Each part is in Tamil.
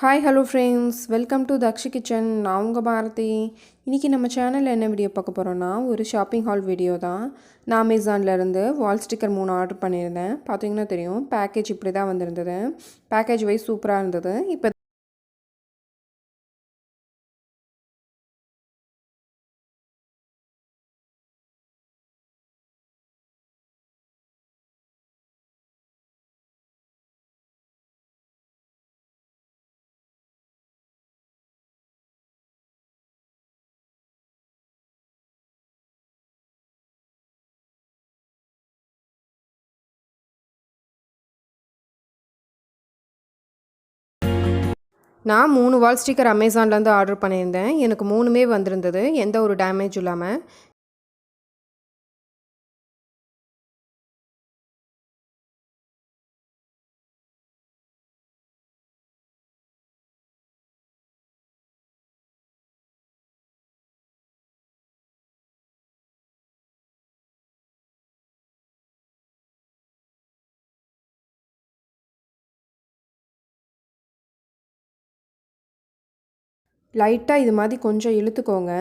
Hi hello friends, welcome to Dakshi kitchen. நான் உங்கள் பாரதி. இன்றைக்கி நம்ம சேனலில் என்ன வீடியோ பார்க்க போகிறோன்னா, ஒரு ஷாப்பிங் ஹால் வீடியோ தான். நான் அமேசான்லேருந்து வால் ஸ்டிக்கர் 3 ஆர்டர் பண்ணியிருந்தேன். பார்த்தீங்கன்னா தெரியும், பேக்கேஜ் இப்படி தான் வந்திருந்தது. பேக்கேஜ் வைஸ் சூப்பராக இருந்தது. இப்போ நான் 3 வால் ஸ்டிக்கர் அமேசான்லேருந்து ஆர்டர் பண்ணியிருந்தேன். எனக்கு 3மே வந்திருந்தது, எந்த ஒரு டேமேஜ் இல்லாமல். லைட்டாக இது மாதிரி கொஞ்சம் இழுத்துக்கோங்க.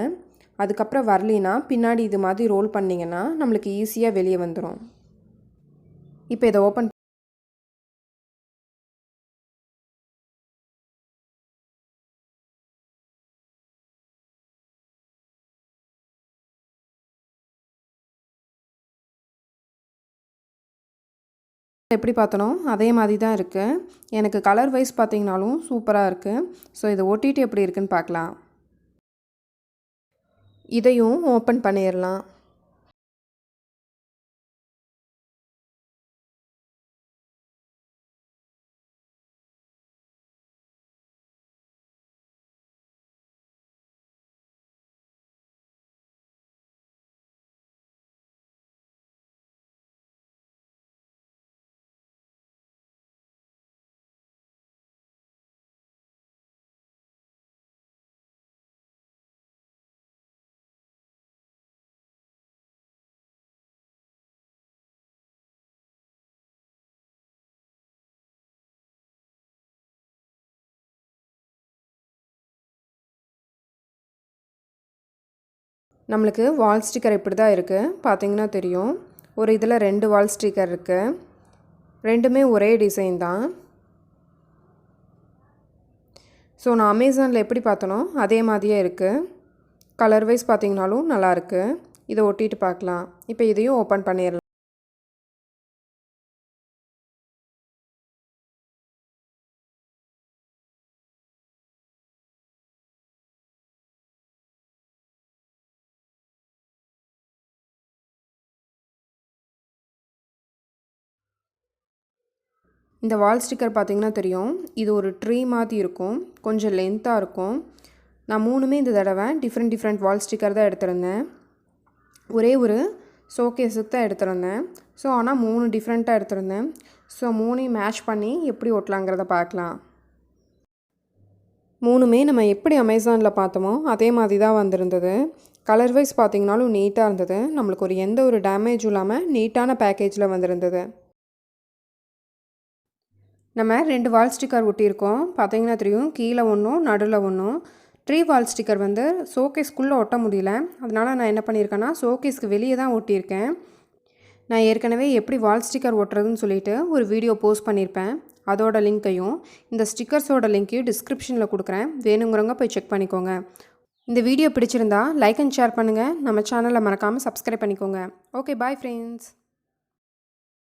அதுக்கப்புறம் வரலினா பின்னாடி இது மாதிரி ரோல் பண்ணிங்கன்னா நம்மளுக்கு ஈஸியாக வெளியே வந்துடும். இப்போ இதை ஓப்பன் எப்படி பார்த்தனோ அதே மாதிரி தான் இருக்குது. எனக்கு கலர் வைஸ் பார்த்தீங்கனாலும் சூப்பராக இருக்குது. ஸோ இதை ஒட்டிட்டு எப்படி இருக்குன்னு பார்க்கலாம். இதையும் ஓப்பன் பண்ணிடலாம். நம்மளுக்கு வால் ஸ்டிக்கர் இப்படி தான் இருக்குது. பார்த்தீங்கன்னா தெரியும், ஒரு இதில் 2 வால் ஸ்டிக்கர் இருக்குது. ரெண்டுமே ஒரே டிசைன் தான். ஸோ நான் அமேசானில் எப்படி பார்த்தனோ அதே மாதிரியே இருக்குது. கலர் வைஸ் பார்த்தீங்கனாலும் நல்லாயிருக்கு. இதை ஒட்டிட்டு பார்க்கலாம். இப்போ இதையும் ஓப்பன் பண்ணிடலாம். இந்த வால் ஸ்டிக்கர் பார்த்திங்கன்னா தெரியும், இது ஒரு ட்ரீ மாதிரி இருக்கும், கொஞ்சம் லென்த்தாக இருக்கும். நான் 3மே இந்த தடவை டிஃப்ரெண்ட் வால் ஸ்டிக்கர் தான் எடுத்திருந்தேன். ஒரே ஒரு ஷோகேஸுக்கு தான் எடுத்திருந்தேன். ஸோ ஆனால் 3 டிஃப்ரெண்ட்டாக எடுத்திருந்தேன். ஸோ 3ஐயும் மேட்ச் பண்ணி எப்படி ஒட்டலாங்கிறத பார்க்கலாம். 3மே நம்ம எப்படி அமேசானில் பார்த்தோமோ அதே மாதிரி தான் வந்திருந்தது. கலர் வைஸ் பார்த்திங்கனாலும் நீட்டாக இருந்தது. நம்மளுக்கு எந்த ஒரு டேமேஜும் இல்லாமல் நீட்டான பேக்கேஜில் வந்திருந்தது. நம்ம 2 வால் ஸ்டிக்கர் ஒட்டியிருக்கோம். பார்த்தீங்கன்னா தெரியும், கீழே ஒன்றும் நடுவில் ஒன்றும். ட்ரீ வால் ஸ்டிக்கர் வந்து ஷோகேஸ்க்குள்ளே ஒட்ட முடியல. அதனால் நான் என்ன பண்ணியிருக்கேன்னா, ஷோகேஸ்க்கு வெளியே தான் ஒட்டியிருக்கேன். நான் ஏற்கனவே எப்படி வால் ஸ்டிக்கர் ஒட்டுறதுன்னு சொல்லிட்டு ஒரு வீடியோ போஸ்ட் பண்ணியிருப்பேன். அதோட லிங்க்கையும் இந்த ஸ்டிக்கர்ஸோட லிங்க்கையும் டிஸ்கிரிப்ஷனில் கொடுக்குறேன். வேணுங்கிறவங்க போய் செக் பண்ணிக்கோங்க. இந்த வீடியோ பிடிச்சிருந்தா லைக் அண்ட் ஷேர் பண்ணுங்கள். நம்ம சேனலை மறக்காமல் சப்ஸ்கிரைப் பண்ணிக்கோங்க. Okay, bye friends.